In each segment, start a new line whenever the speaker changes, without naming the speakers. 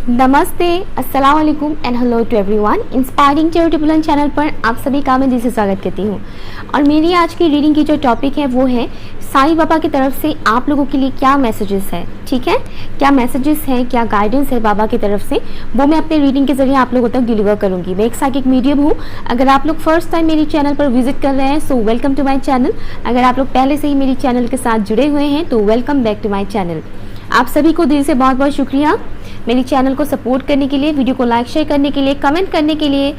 नमस्ते, अस्सलाम वालेकुम and hello to everyone. Inspiring charitable channel पर आप सभी का मैं दिल से स्वागत करती हूँ। और मेरी आज की रीडिंग की जो टॉपिक है वो है साईं बाबा की तरफ से आप लोगों के लिए क्या मैसेजेस है। ठीक है, क्या मैसेजेस हैं, क्या गाइडेंस है बाबा की तरफ से, वो मैं अपने रीडिंग के जरिए आप लोगों तक डिलीवर करूँगी। मैं एक साइकिक मीडियम हूँ। अगर आप लोग फर्स्ट टाइम मेरी चैनल पर विजिट कर रहे हैं so welcome to my channel. अगर आप लोग पहले से ही मेरी चैनल के साथ जुड़े हुए हैं तो welcome back to my channel. आप सभी को दिल से बहुत बहुत शुक्रिया मेरी चैनल को सपोर्ट करने के लिए, वीडियो को लाइक शेयर करने के लिए, कमेंट करने के लिए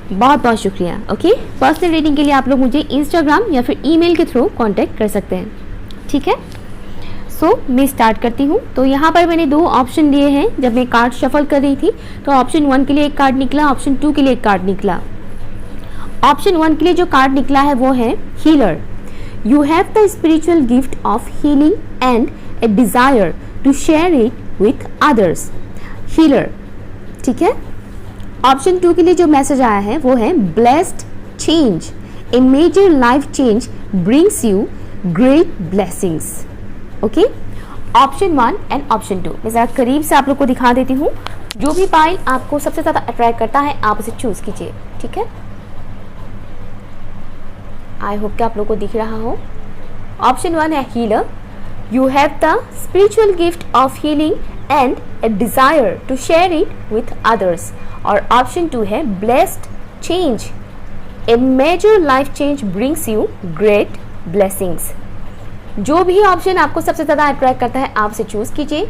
बहुत बहुत शुक्रिया। ओके, पर्सनल रीडिंग के लिए आप लोग मुझे इंस्टाग्राम या फिर ईमेल के थ्रू कांटेक्ट कर सकते हैं। ठीक है, सो मैं स्टार्ट करती हूँ। तो यहाँ पर मैंने दो ऑप्शन दिए हैं। जब मैं कार्ड शफल कर रही थी तो ऑप्शन 1 के लिए एक कार्ड निकला, ऑप्शन 2 के लिए एक कार्ड निकला। ऑप्शन 1 के लिए जो कार्ड निकला है वो है healer. You have the spiritual gift of healing and a desire to share it with others, healer। ठीक है, ऑप्शन 2 के लिए जो मैसेज आया है वो है blessed change, a major life change brings you great blessings। Okay, option 1 and option 2 मैं जरा करीब से आप लोग को दिखा देती हूँ। जो भी पाइल आपको सबसे ज्यादा अट्रैक्ट करता है आप उसे चूज कीजिए। ठीक है, आई होप कि आप लोग को दिख रहा हो। ऑप्शन 1 है healer. You have the spiritual gift of healing and a desire to share it with others। और ऑप्शन 2 है blessed change, a major life change brings you great blessings। जो भी ऑप्शन आपको सबसे ज़्यादा अट्रैक्ट करता है आप उसे चूज कीजिए।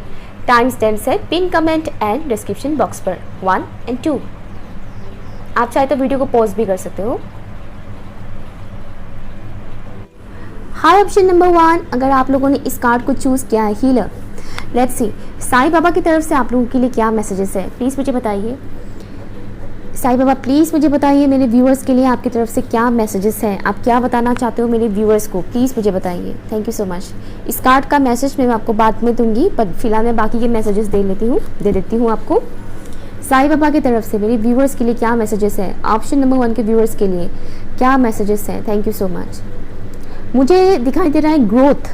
टाइम स्टैम्प्स है pin comment and description box पर 1 and 2। आप चाहे तो वीडियो को पॉज भी कर सकते हो। हाई ऑप्शन नंबर 1, अगर आप लोगों ने इस कार्ड को चूज़ किया है healer, let's see Sai Baba की तरफ से आप लोगों के लिए क्या मैसेजेस है। प्लीज़ मुझे बताइए साईं बाबा, प्लीज़ मुझे बताइए मेरे व्यूअर्स के लिए आपकी तरफ से क्या मैसेजेस हैं। आप क्या बताना चाहते हो मेरे व्यूअर्स को, प्लीज़ मुझे बताइए। Thank you so much. इस कार्ड का मैसेज मैं आपको बाद में दूंगी, पर फिलहाल मैं बाकी के मैसेजेस दे देती हूँ आपको। साईं बाबा की तरफ से मेरे व्यूअर्स के लिए क्या मैसेजेस है, ऑप्शन नंबर 1 के व्यूअर्स के लिए क्या मैसेजेस हैं। Thank you so much. मुझे दिखाई दे रहा है ग्रोथ।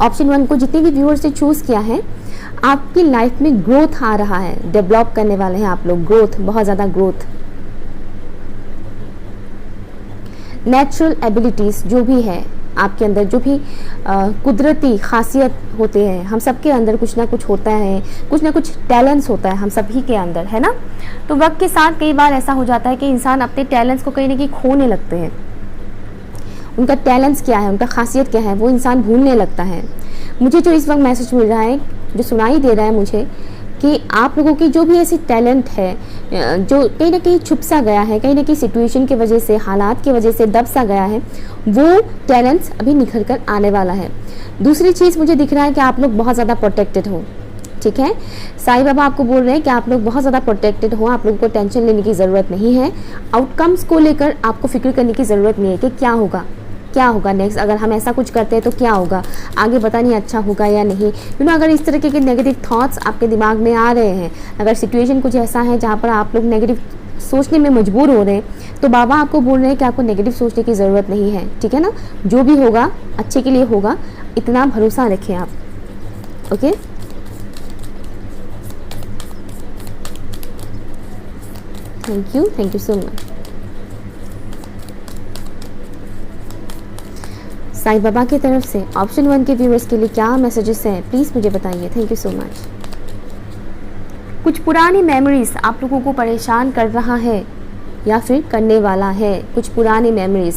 ऑप्शन 1 को जितने भी व्यूअर्स ने चूज़ किया है आपकी लाइफ में ग्रोथ आ रहा है, डेवलप करने वाले हैं आप लोग, ग्रोथ, बहुत ज़्यादा ग्रोथ। नेचुरल एबिलिटीज़ जो भी है आपके अंदर, जो भी कुदरती खासियत होते हैं, हम सबके अंदर कुछ ना कुछ होता है, कुछ ना कुछ टैलेंट्स होता है हम सभी के अंदर, है ना। तो वक्त के साथ कई बार ऐसा हो जाता है कि इंसान अपने टैलेंट्स को कहीं ना कहीं खोने लगते हैं। उनका टैलेंट्स क्या है, उनका खासियत क्या है, वो इंसान भूलने लगता है। मुझे जो इस वक्त मैसेज मिल रहा है, जो सुनाई दे रहा है मुझे, कि आप लोगों की जो भी ऐसी टैलेंट है जो कहीं ना कहीं छुप सा गया है, कहीं ना कहीं सिचुएशन की वजह से, हालात की वजह से दब सा गया है, वो टैलेंट्स अभी निखर कर आने वाला है। दूसरी चीज़ मुझे दिख रहा है कि आप लोग बहुत ज़्यादा प्रोटेक्टेड हो। ठीक है, साईं बाबा आपको बोल रहे हैं कि आप लोग बहुत ज़्यादा प्रोटेक्टेड हो, आप लोगों को टेंशन लेने की ज़रूरत नहीं है। आउटकम्स को लेकर आपको फिक्र करने की ज़रूरत नहीं है कि क्या होगा नेक्स्ट, अगर हम ऐसा कुछ करते हैं तो क्या होगा, आगे पता नहीं अच्छा होगा या नहीं। अगर इस तरीके के नेगेटिव थॉट्स आपके दिमाग में आ रहे हैं, अगर सिचुएशन कुछ ऐसा है जहाँ पर आप लोग नेगेटिव सोचने में मजबूर हो रहे हैं, तो बाबा आपको बोल रहे हैं कि आपको नेगेटिव सोचने की ज़रूरत नहीं है। ठीक है ना, जो भी होगा अच्छे के लिए होगा, इतना भरोसा रखें आप। Okay, thank you so much. Sai Baba की तरफ से ऑप्शन 1 के व्यूअर्स के लिए क्या मैसेजेस हैं, प्लीज़ मुझे बताइए। Thank you so much. कुछ पुरानी मेमोरीज आप लोगों को परेशान कर रहा है या फिर करने वाला है। कुछ पुरानी मेमोरीज,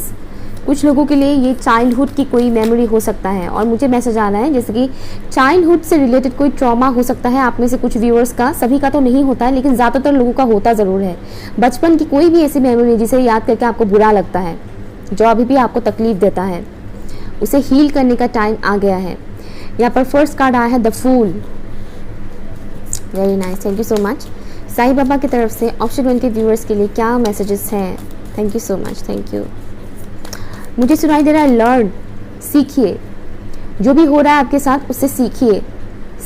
कुछ लोगों के लिए ये चाइल्डहुड की कोई मेमोरी हो सकता है। और मुझे मैसेज आ रहा है जैसे कि चाइल्डहुड से रिलेटेड कोई ट्रॉमा हो सकता है आप में से कुछ व्यूअर्स का, सभी का तो नहीं होता है लेकिन ज़्यादातर लोगों का होता ज़रूर है। बचपन की कोई भी ऐसी मेमोरी जिसे याद करके आपको बुरा लगता है, जो अभी भी आपको तकलीफ देता है, उसे हील करने का टाइम आ गया है। यहाँ पर फर्स्ट कार्ड आया है द फूल। Very nice, thank you so much. Sai Baba की तरफ से ऑप्शन 1 के व्यूअर्स के लिए क्या मैसेजेस हैं। Thank you so much, thank you. मुझे सुनाई दे रहा है लर्न, सीखिए। जो भी हो रहा है आपके साथ उससे सीखिए।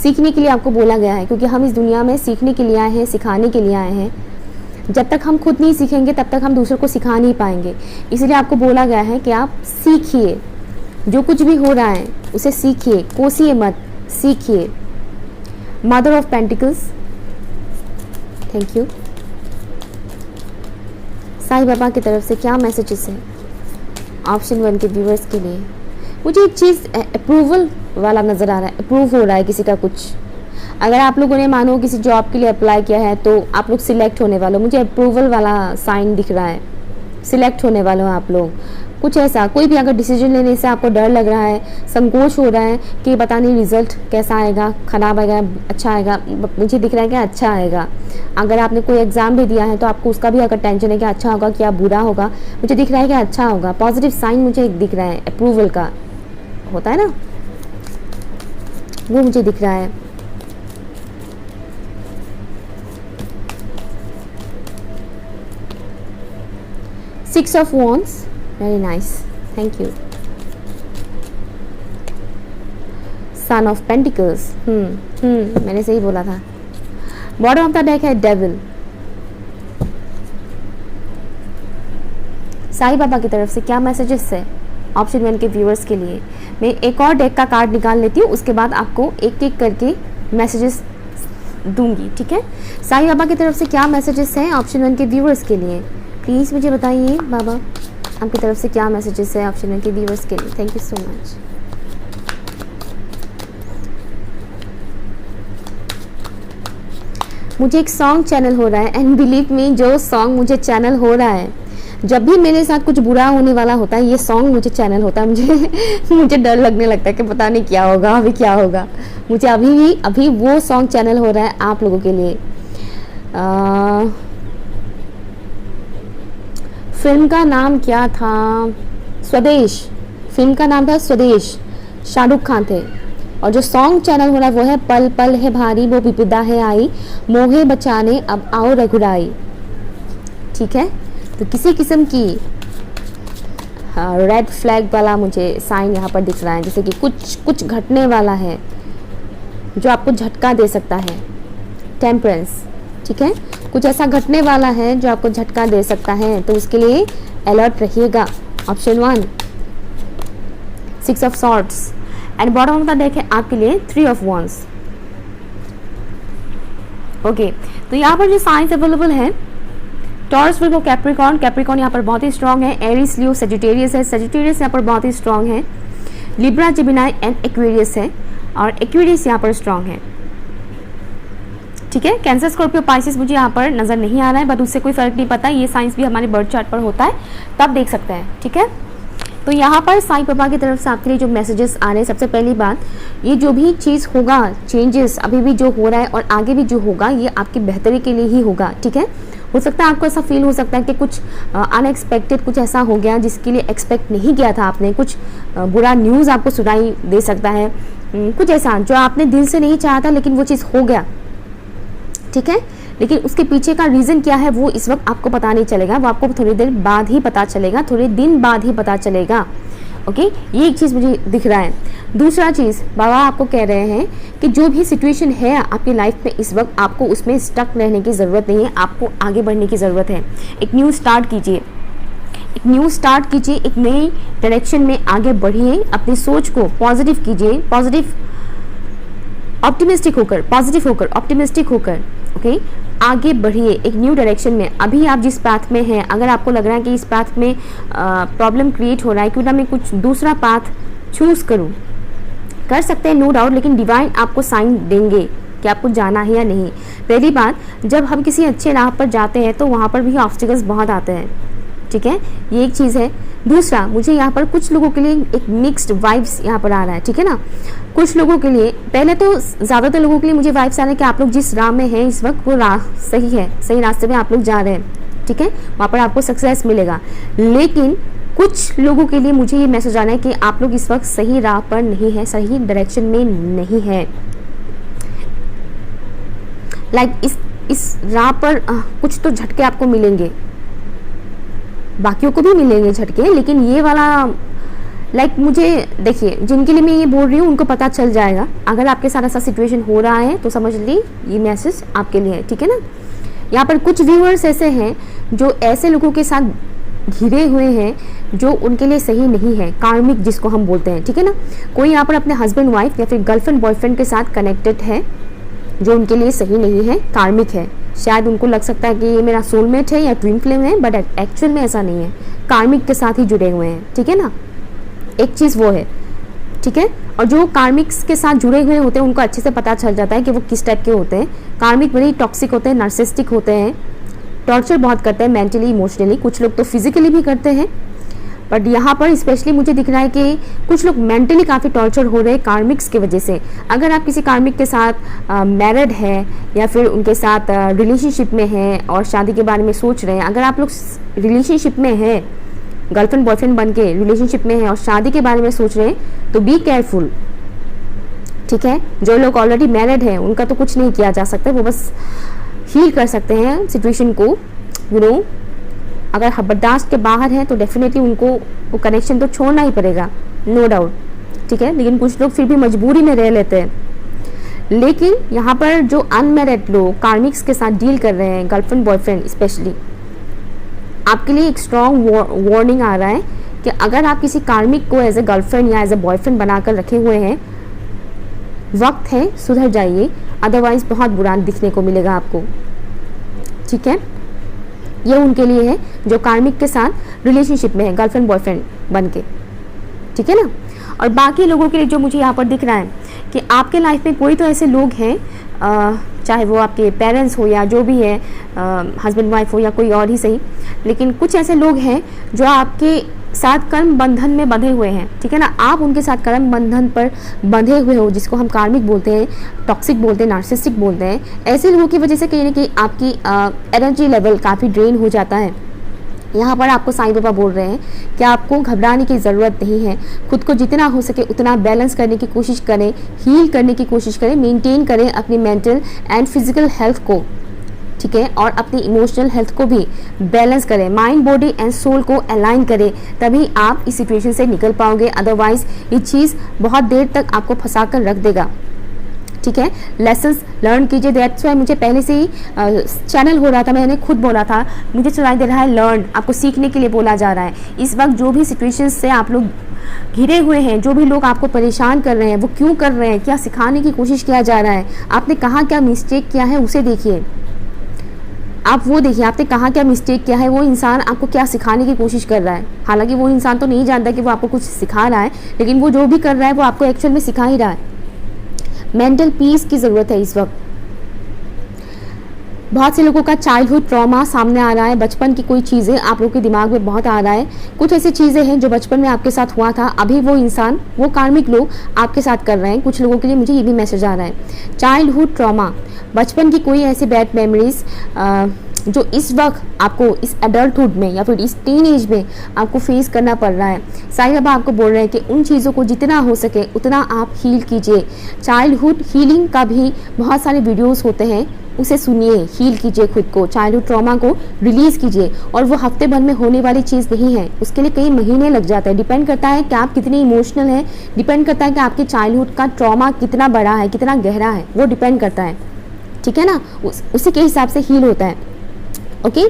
सीखने के लिए आपको बोला गया है, क्योंकि हम इस दुनिया में सीखने के लिए आए हैं, सिखाने के लिए आए हैं। जब तक हम खुद नहीं सीखेंगे तब तक हम दूसरों को सिखा नहीं पाएंगे। इसलिए आपको बोला गया है कि आप सीखिए, जो कुछ भी हो रहा है उसे सीखिए, कोसिए मत, सीखिए। Mother of pentacles, thank you. Sai Baba की तरफ से क्या मैसेजेस है ऑप्शन 1 के व्यूअर्स के लिए? मुझे एक चीज़ अप्रूवल वाला नज़र आ रहा है, अप्रूव हो रहा है किसी का कुछ। अगर आप लोगों ने मानो किसी जॉब के लिए अप्लाई किया है तो आप लोग सिलेक्ट होने वाले हो, मुझे अप्रूवल वाला साइन दिख रहा है, सिलेक्ट होने वाले हो आप लोग। कुछ ऐसा, कोई भी अगर डिसीजन लेने से आपको डर लग रहा है, संकोच हो रहा है कि पता नहीं रिजल्ट कैसा आएगा, ख़राब आएगा, अच्छा आएगा, मुझे दिख रहा है कि अच्छा आएगा। अगर आपने कोई एग्ज़ाम भी दिया है तो आपको उसका भी अगर टेंशन है कि अच्छा होगा क्या बुरा होगा, मुझे दिख रहा है कि अच्छा होगा। पॉजिटिव साइन मुझे एक दिख रहा है, अप्रूवल का होता है ना, वो मुझे दिख रहा है। Six of wands, very nice, thank you. Son of pentacles, मैंने सही बोला था। बॉटम ऑफ द डेक है डेविल। साईं बाबा की तरफ से क्या मैसेजेस है ऑप्शन 1 के व्यूअर्स के लिए? मैं एक और डेक का कार्ड निकाल लेती हूँ, उसके बाद आपको एक एक करके मैसेजेस दूंगी, ठीक है? साईं बाबा की तरफ से क्या मैसेजेस हैं ऑप्शन 1 के व्यूअर्स के लिए? प्लीज़ मुझे बताइए बाबा आपकी तरफ से क्या मैसेजेस है ऑप्शन 1 के व्यूअर्स के लिए? Thank you so much. मुझे एक सॉन्ग चैनल हो रहा है एंड बिलीव मी, जो सॉन्ग मुझे चैनल हो रहा है, जब भी मेरे साथ कुछ बुरा होने वाला होता है ये सॉन्ग मुझे चैनल होता है। मुझे डर लगने लगता है कि पता नहीं क्या होगा, अभी क्या होगा। मुझे अभी वो सॉन्ग चैनल हो रहा है आप लोगों के लिए। फिल्म का नाम क्या था? स्वदेश। फिल्म का नाम था स्वदेश, शाहरुख खान थे। और जो सॉन्ग चैनल हो रहा है वो है पल पल है भारी वो विपदा है आई, मोहे बचाने अब आओ रघुराई। ठीक है, तो किसी किस्म की रेड फ्लैग वाला मुझे साइन यहाँ पर दिख रहा है, जैसे कि कुछ घटने वाला है जो आपको झटका दे सकता है। टेम्परेंस, ठीक है, कुछ ऐसा घटने वाला है जो आपको झटका दे सकता है, तो उसके लिए अलर्ट रहिएगा। Option 1 6 of swords and bottom of the deck है आपके लिए 3 ऑफ वॉन्ड्स। ओके, तो यहाँ पर जो साइंस अवेलेबल है टॉरस, विर्गो, कैप्रिकॉर्न। कैप्रिकॉर्न यहाँ पर बहुत ही स्ट्रॉन्ग है। एरीज, लियो, सेजिटेरियस है। सेजिटेरियस यहाँ पर बहुत ही स्ट्रॉन्ग है। लिब्रा, जेमिनी एंड एक्वेरियस है, और एक्वेरियस यहाँ पर स्ट्रॉन्ग है। ठीक है, कैंसर, स्कॉर्पियो, पाइसिस मुझे यहाँ पर नजर नहीं आ रहा है, बट उससे कोई फर्क नहीं पड़ता। ये साइंस भी हमारे बर्थ चार्ट पर होता है, तब देख सकते हैं। ठीक है, तो यहाँ पर साईं बाबा की तरफ से आपके लिए जो मैसेजेस आ रहे हैं, सबसे पहली बात, ये जो भी चीज़ होगा, चेंजेस अभी भी जो हो रहा है और आगे भी जो होगा, ये आपकी बेहतरी के लिए ही होगा। ठीक है, हो सकता है आपको ऐसा फील हो सकता है कि कुछ अनएक्सपेक्टेड कुछ ऐसा हो गया जिसके लिए एक्सपेक्ट नहीं किया था आपने, कुछ बुरा न्यूज़ आपको सुनाई दे सकता है, कुछ ऐसा जो आपने दिल से नहीं चाहा था लेकिन वो चीज़ हो गया। ठीक है, लेकिन उसके पीछे का रीज़न क्या है वो इस वक्त आपको पता नहीं चलेगा, वो आपको थोड़ी देर बाद ही पता चलेगा, थोड़े दिन बाद ही पता चलेगा। ओके, ये एक चीज़ मुझे दिख रहा है। दूसरा चीज़, बाबा आपको कह रहे हैं कि जो भी सिचुएशन है आपकी लाइफ में इस वक्त, आपको उसमें स्टक रहने की ज़रूरत नहीं है, आपको आगे बढ़ने की ज़रूरत है। एक न्यू स्टार्ट कीजिए, एक न्यू स्टार्ट कीजिए, एक नई डायरेक्शन में आगे बढ़िए, अपनी सोच को पॉजिटिव कीजिए, पॉजिटिव ऑप्टिमिस्टिक होकर, पॉजिटिव होकर, ऑप्टिमिस्टिक होकर ओके, आगे बढ़िए एक न्यू डायरेक्शन में। अभी आप जिस पाथ में हैं, अगर आपको लग रहा है कि इस पाथ में प्रॉब्लम क्रिएट हो रहा है, क्यों ना मैं कुछ दूसरा पाथ चूज करूं, कर सकते हैं नो डाउट, लेकिन डिवाइन आपको साइन देंगे कि आपको जाना है या नहीं। पहली बात, जब हम किसी अच्छे राह पर जाते हैं तो वहाँ पर भी ऑब्स्टिकल्स बहुत आते हैं। ठीक है, ये एक चीज़ है। दूसरा, मुझे यहाँ पर कुछ लोगों के लिए एक मिक्स्ड वाइब्स यहाँ पर आ रहा है। ठीक है ना, कुछ लोगों के लिए, पहले तो ज़्यादातर लोगों के लिए मुझे वाइब्स आ रहे हैं कि आप लोग जिस राह में हैं इस वक्त वो राह सही है, सही रास्ते में आप लोग जा रहे हैं। ठीक है, वहाँ पर आपको सक्सेस मिलेगा। लेकिन कुछ लोगों के लिए मुझे ये मैसेज आ रहा है कि आप लोग इस वक्त सही राह पर नहीं है, सही डायरेक्शन में नहीं है। लाइक इस राह पर कुछ तो झटके आपको मिलेंगे, बाकियों को भी मिलेंगे झटके, लेकिन ये वाला मुझे देखिए, जिनके लिए मैं ये बोल रही हूँ उनको पता चल जाएगा। अगर आपके साथ ऐसा सिचुएशन हो रहा है तो समझ ली ये मैसेज आपके लिए है। ठीक है ना, यहाँ पर कुछ व्यूअर्स ऐसे हैं जो ऐसे लोगों के साथ घिरे हुए हैं जो उनके लिए सही नहीं है, कार्मिक जिसको हम बोलते हैं। ठीक है ना, कोई यहाँ पर अपने हस्बैंड वाइफ या फिर गर्लफ्रेंड बॉयफ्रेंड के साथ कनेक्टेड है। जो उनके लिए सही नहीं है, कार्मिक है। शायद उनको लग सकता है कि ये मेरा सोलमेट है या ट्विन फ्लेम है, बट एक्चुअल में ऐसा नहीं है, कार्मिक के साथ ही जुड़े हुए हैं, ठीक है ना। एक चीज़ वो है, ठीक है। और जो कार्मिक्स के साथ जुड़े हुए होते हैं उनको अच्छे से पता चल जाता है कि वो किस टाइप के होते हैं। कार्मिक बड़े ही टॉक्सिक होते हैं, नार्सिसिस्टिक होते हैं, टॉर्चर बहुत करते हैं मेंटली, इमोशनली, कुछ लोग तो फिजिकली भी करते हैं। बट यहाँ पर स्पेशली मुझे दिख रहा है कि कुछ लोग मेंटली काफ़ी टॉर्चर हो रहे हैं कार्मिक्स की वजह से। अगर आप किसी कार्मिक के साथ मैरिड है या फिर उनके साथ रिलेशनशिप में है और शादी के बारे में सोच रहे हैं, अगर आप लोग रिलेशनशिप में हैं, गर्लफ्रेंड बॉयफ्रेंड बन के रिलेशनशिप में है और शादी के बारे में सोच रहे हैं, तो बी केयरफुल, ठीक है। जो लोग ऑलरेडी मैरिड हैं उनका तो कुछ नहीं किया जा सकता, वो बस हील कर सकते हैं सिचुएशन को, यू नो। अगर बर्दाश्त के बाहर है तो डेफिनेटली उनको वो कनेक्शन तो छोड़ना ही पड़ेगा, नो डाउट, ठीक है। लेकिन कुछ लोग फिर भी मजबूरी में रह लेते हैं। लेकिन यहाँ पर जो अनमैरिड लोग कार्मिक्स के साथ डील कर रहे हैं, गर्लफ्रेंड बॉयफ्रेंड स्पेशली, आपके लिए एक स्ट्रॉन्ग वार्निंग आ रहा है कि अगर आप किसी कार्मिक को एज ए गर्लफ्रेंड या एज ए बॉयफ्रेंड बनाकर रखे हुए हैं, वक्त है सुधर जाइए, अदरवाइज बहुत बुरा दिखने को मिलेगा आपको, ठीक है। ये उनके लिए है जो कार्मिक के साथ रिलेशनशिप में है, गर्लफ्रेंड बॉयफ्रेंड बन के, ठीक है ना। और बाकी लोगों के लिए जो मुझे यहाँ पर दिख रहा है कि आपके लाइफ में कोई तो ऐसे लोग हैं, चाहे वो आपके पेरेंट्स हो या जो भी है, हस्बैंड वाइफ हो या कोई और ही सही, लेकिन कुछ ऐसे लोग हैं जो आपके साथ कर्म बंधन में बंधे हुए हैं, ठीक है ना। आप उनके साथ कर्म बंधन पर बंधे हुए हो, जिसको हम कार्मिक बोलते हैं, टॉक्सिक बोलते हैं, नार्सिसिस्टिक बोलते हैं। ऐसे लोगों की वजह से कहीं ना कहीं आपकी एनर्जी लेवल काफ़ी ड्रेन हो जाता है। यहाँ पर आपको साईं बाबा बोल रहे हैं कि आपको घबराने की ज़रूरत नहीं है, खुद को जितना हो सके उतना बैलेंस करने की कोशिश करें, हील करने की कोशिश करें, मेंटेन करें अपनी मेंटल एंड फिजिकल हेल्थ को, ठीक है, और अपनी इमोशनल हेल्थ को भी बैलेंस करें, माइंड बॉडी एंड सोल को अलाइन करें, तभी आप इस सिचुएशन से निकल पाओगे। अदरवाइज ये चीज़ बहुत देर तक आपको फंसा कर रख देगा, ठीक है। लेसन्स लर्न कीजिए, दैट्स वाई मुझे पहले से ही चैनल हो रहा था, मैंने खुद बोला था, मुझे सुनाई दे रहा है लर्न, आपको सीखने के लिए बोला जा रहा है। इस वक्त जो भी सिचुएशंस से आप लोग घिरे हुए हैं, जो भी लोग आपको परेशान कर रहे हैं, वो क्यों कर रहे हैं, क्या सिखाने की कोशिश किया जा रहा है, आपने कहाँ क्या मिस्टेक किया है उसे देखिए, आप वो देखिए आपने कहाँ क्या मिस्टेक किया है, वो इंसान आपको क्या सिखाने की कोशिश कर रहा है। हालांकि वो इंसान तो नहीं जानता कि वो आपको कुछ सिखा रहा है, लेकिन वो जो भी कर रहा है वो आपको एक्चुअल में सिखा ही रहा है। मेंटल पीस की ज़रूरत है इस वक्त। बहुत से लोगों का चाइल्डहुड ट्रॉमा सामने आ रहा है, बचपन की कोई चीज़ें आप लोगों के दिमाग में बहुत आ रहा है। कुछ ऐसी चीज़ें हैं जो बचपन में आपके साथ हुआ था, अभी वो इंसान, वो कार्मिक लोग आपके साथ कर रहे हैं। कुछ लोगों के लिए मुझे ये भी मैसेज आ रहा है, चाइल्डहुड ट्रॉमा, बचपन की कोई ऐसी बैड मेमोरीज जो इस वक्त आपको इस एडल्टहुड में या फिर इस टीन एज में आपको फेस करना पड़ रहा है। साईं बाबा आपको बोल रहे हैं कि उन चीज़ों को जितना हो सके उतना आप हील कीजिए। चाइल्डहुड हीलिंग का भी बहुत सारे वीडियोस होते हैं, उसे सुनिए, हील कीजिए खुद को, चाइल्डहुड ट्रॉमा को रिलीज़ कीजिए। और वो हफ्ते भर में होने वाली चीज़ नहीं है, उसके लिए कई महीने लग जाते हैं। डिपेंड करता है कि आप कितने इमोशनल हैं, डिपेंड करता है कि आपके चाइल्डहुड का ट्रॉमा कितना बड़ा है, कितना गहरा है, वो डिपेंड करता है, ठीक है ना। उसी के हिसाब से हील होता है, ओके,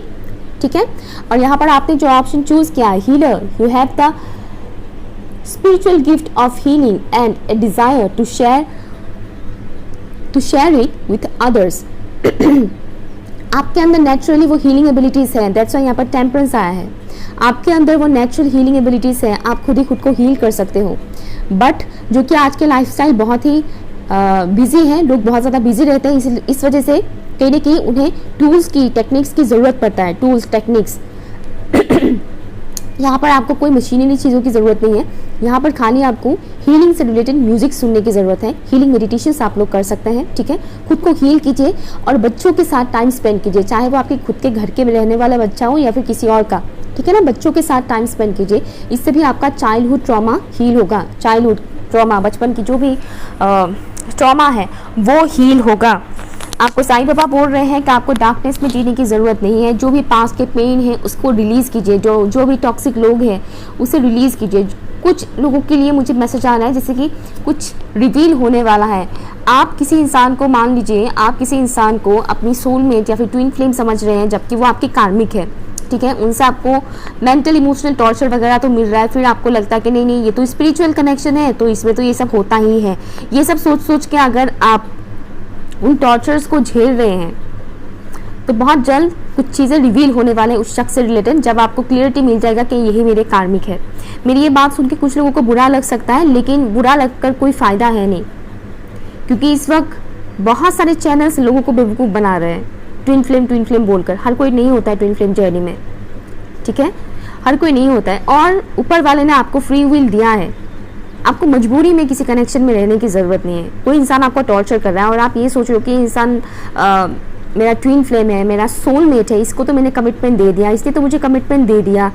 ठीक है। और यहाँ पर आपने जो ऑप्शन चूज किया है, healer, you have the spiritual gift of healing and a desire to share it with others. आपके अंदर नेचुरली वो हीलिंग एबिलिटीज है, दैट्स व्हाई यहाँ पर टेम्परेंस आया है। आपके अंदर वो नेचुरल हीलिंग एबिलिटीज है, आप खुद ही खुद को हील कर सकते हो। बट जो कि आज के लाइफस्टाइल बहुत ही बिजी है, लोग बहुत ज़्यादा बिजी रहते हैं, इस वजह से कहीं ना कहीं उन्हें टूल्स की, टेक्निक्स की ज़रूरत पड़ता है, टूल्स, टेक्निक्स। यहाँ पर आपको कोई मशीनरी चीज़ों की ज़रूरत नहीं है, यहाँ पर खाली आपको हीलिंग से रिलेटेड म्यूजिक सुनने की ज़रूरत है। हीलिंग मेडिटेशंस आप लोग कर सकते हैं, ठीक है। खुद को हील कीजिए और बच्चों के साथ टाइम स्पेंड कीजिए, चाहे वो आपके खुद के घर के रहने वाला बच्चा हो या फिर किसी और का, ठीक है ना। बच्चों के साथ टाइम स्पेंड कीजिए, इससे भी आपका चाइल्डहुड ट्रॉमा हील होगा। चाइल्डहुड ट्रॉमा, बचपन की जो भी ट्रॉमा है वो हील होगा। आपको साईं बाबा बोल रहे हैं कि आपको डार्कनेस में जीने की ज़रूरत नहीं है। जो भी पास्ट के पेन है उसको रिलीज़ कीजिए, जो भी टॉक्सिक लोग हैं उसे रिलीज़ कीजिए। कुछ लोगों के लिए मुझे मैसेज आ रहा है जैसे कि कुछ रिवील होने वाला है। आप किसी इंसान को, मान लीजिए आप किसी इंसान को अपनी सोलमेट या फिर ट्विन फ्लेम समझ रहे हैं, जबकि वो आपके कार्मिक है, ठीक है। उनसे आपको मेंटल इमोशनल टॉर्चर वगैरह तो मिल रहा है, फिर आपको लगता है कि नहीं नहीं ये तो स्पिरिचुअल कनेक्शन है, तो इसमें तो ये सब होता ही है। ये सब सोच सोच के अगर आप उन टॉर्चर्स को झेल रहे हैं। तो बहुत जल्द कुछ चीज़ें रिवील होने वाले हैं उस शख्स से रिलेटेड, जब आपको क्लियरिटी मिल जाएगा कि यही मेरे कार्मिक है। मेरी ये बात सुन के कुछ लोगों को बुरा लग सकता है, लेकिन बुरा लगकर कोई फ़ायदा है नहीं, क्योंकि इस वक्त बहुत सारे चैनल्स लोगों को बेवकूफ़ बना रहे हैं ट्विन फ्लेम बोलकर। हर कोई नहीं होता है ट्विन फ्लेम जर्नी में, ठीक है, हर कोई नहीं होता है। और ऊपर वाले ने आपको फ्री विल दिया है, आपको मजबूरी में किसी कनेक्शन में रहने की ज़रूरत नहीं है। कोई इंसान आपको टॉर्चर कर रहा है और आप ये सोच रहे हो कि इंसान मेरा ट्विन फ्लेम है, मेरा सोलमेट है, इसको तो मैंने कमिटमेंट दे दिया, इसने तो मुझे कमिटमेंट दे दिया,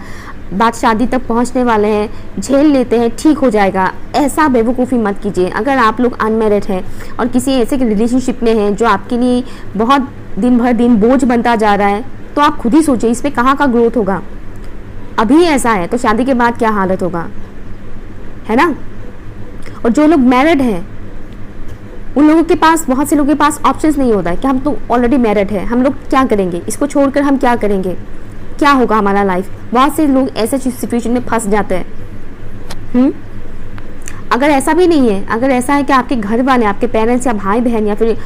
बात शादी तक पहुंचने वाले हैं, झेल लेते हैं, ठीक हो जाएगा। ऐसा बेवकूफ़ी मत कीजिए। अगर आप लोग अनमैरिड हैं और किसी ऐसे रिलेशनशिप में हैं जो आपके लिए बहुत दिन भर दिन बोझ बनता जा रहा है, तो आप खुद ही सोचिए इस पर कहाँ का ग्रोथ होगा। अभी ऐसा है तो शादी के बाद क्या हालत होगा, है ना। और जो लोग मैरिड हैं उन लोगों के पास, बहुत से लोगों के पास ऑप्शंस नहीं होता है कि हम तो ऑलरेडी मैरिड है, हम लोग क्या करेंगे, इसको छोड़कर हम क्या करेंगे, क्या होगा हमारा लाइफ। बहुत से लोग ऐसे सिचुएशन में फंस जाते हैं। अगर ऐसा भी नहीं है, अगर ऐसा है कि आपके घर वाले, आपके पेरेंट्स या भाई बहन या फिर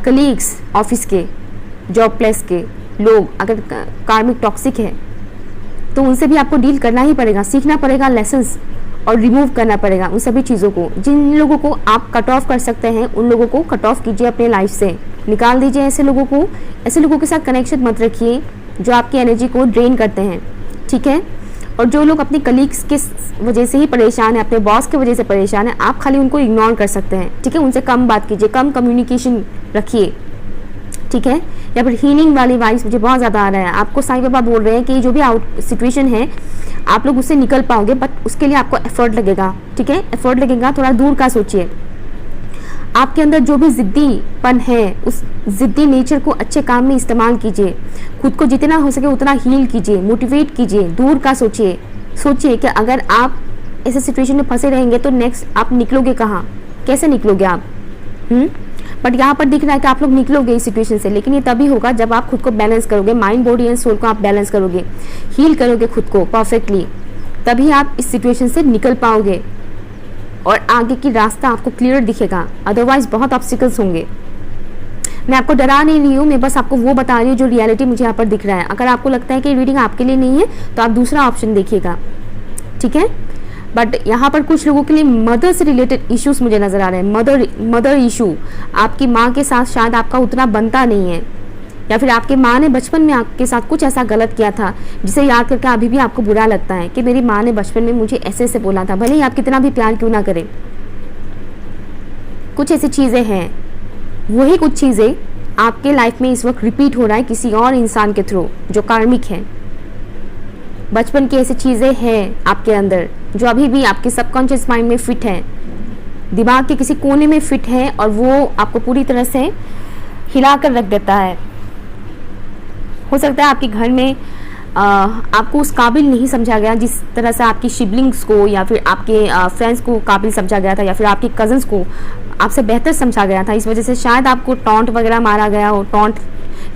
कलीग्स, ऑफिस के, जॉब प्लेस के लोग अगर कार्मिक टॉक्सिक है, तो उनसे भी आपको डील करना ही पड़ेगा, सीखना पड़ेगा लेसन्स, और रिमूव करना पड़ेगा उन सभी चीज़ों को। जिन लोगों को आप कट ऑफ कर सकते हैं उन लोगों को कट ऑफ कीजिए, अपने लाइफ से निकाल दीजिए ऐसे लोगों को। ऐसे लोगों के साथ कनेक्शन मत रखिए जो आपकी एनर्जी को ड्रेन करते हैं, ठीक है। और जो लोग अपने कलीग्स के वजह से ही परेशान है, अपने बॉस की वजह से परेशान है, आप खाली उनको इग्नोर कर सकते हैं, ठीक है। उनसे कम बात कीजिए, कम कम्युनिकेशन रखिए, ठीक है। या फिर हीलिंग वाली वाइब्स मुझे बहुत ज़्यादा आ रहा है। आपको साईं बाबा बोल रहे हैं कि जो भी आउट सिचुएशन है आप लोग उससे निकल पाओगे, बट उसके लिए आपको एफर्ट लगेगा, ठीक है। एफर्ट लगेगा, थोड़ा दूर का सोचिए। आपके अंदर जो भी ज़िद्दीपन है उस ज़िद्दी नेचर को अच्छे काम में इस्तेमाल कीजिए। खुद को जितना हो सके उतना हील कीजिए, मोटिवेट कीजिए, दूर का सोचिए। सोचिए कि अगर आप ऐसे सिचुएशन में फंसे रहेंगे तो नेक्स्ट आप निकलोगे कहाँ, कैसे निकलोगे आप। बट यहाँ पर दिख रहा है कि आप लोग निकलोगे इस सिचुएशन से, लेकिन ये तभी होगा जब आप खुद को बैलेंस करोगे, माइंड बॉडी एंड सोल को आप बैलेंस करोगे, हील करोगे खुद को परफेक्टली, तभी आप इस सिचुएशन से निकल पाओगे और आगे की रास्ता आपको क्लियर दिखेगा। अदरवाइज बहुत ऑब्स्टिकल्स होंगे। मैं आपको डरा नहीं रही हूँ, मैं बस आपको वो बता रही हूँ जो रियलिटी मुझे यहाँ पर दिख रहा है। अगर आपको लगता है कि रीडिंग आपके लिए नहीं है तो आप दूसरा ऑप्शन देखिएगा, ठीक है। बट यहाँ पर कुछ लोगों के लिए मदर से रिलेटेड इश्यूज मुझे नज़र आ रहे हैं। मदर इशू, आपकी माँ के साथ शायद आपका उतना बनता नहीं है, या फिर आपके माँ ने बचपन में आपके साथ कुछ ऐसा गलत किया था जिसे याद करके अभी भी आपको बुरा लगता है कि मेरी माँ ने बचपन में मुझे ऐसे ऐसे बोला था, भले ही आप कितना भी प्यार क्यों ना करें। कुछ ऐसी चीज़ें हैं, वही कुछ चीज़ें आपके लाइफ में इस वक्त रिपीट हो रहा है किसी और इंसान के थ्रू जो कार्मिक है। बचपन की ऐसी चीज़ें हैं आपके अंदर जो अभी भी आपके सबकॉन्शियस माइंड में फिट है, दिमाग के किसी कोने में फिट है, और वो आपको पूरी तरह से हिला कर रख देता है। हो सकता है आपके घर में आपको उस काबिल नहीं समझा गया जिस तरह से आपकी सिबलिंग्स को या फिर आपके फ्रेंड्स को काबिल समझा गया था, या फिर आपके कज़न्स को आपसे बेहतर समझा गया था। इस वजह से शायद आपको टॉन्ट वगैरह मारा गया हो, टॉन्ट,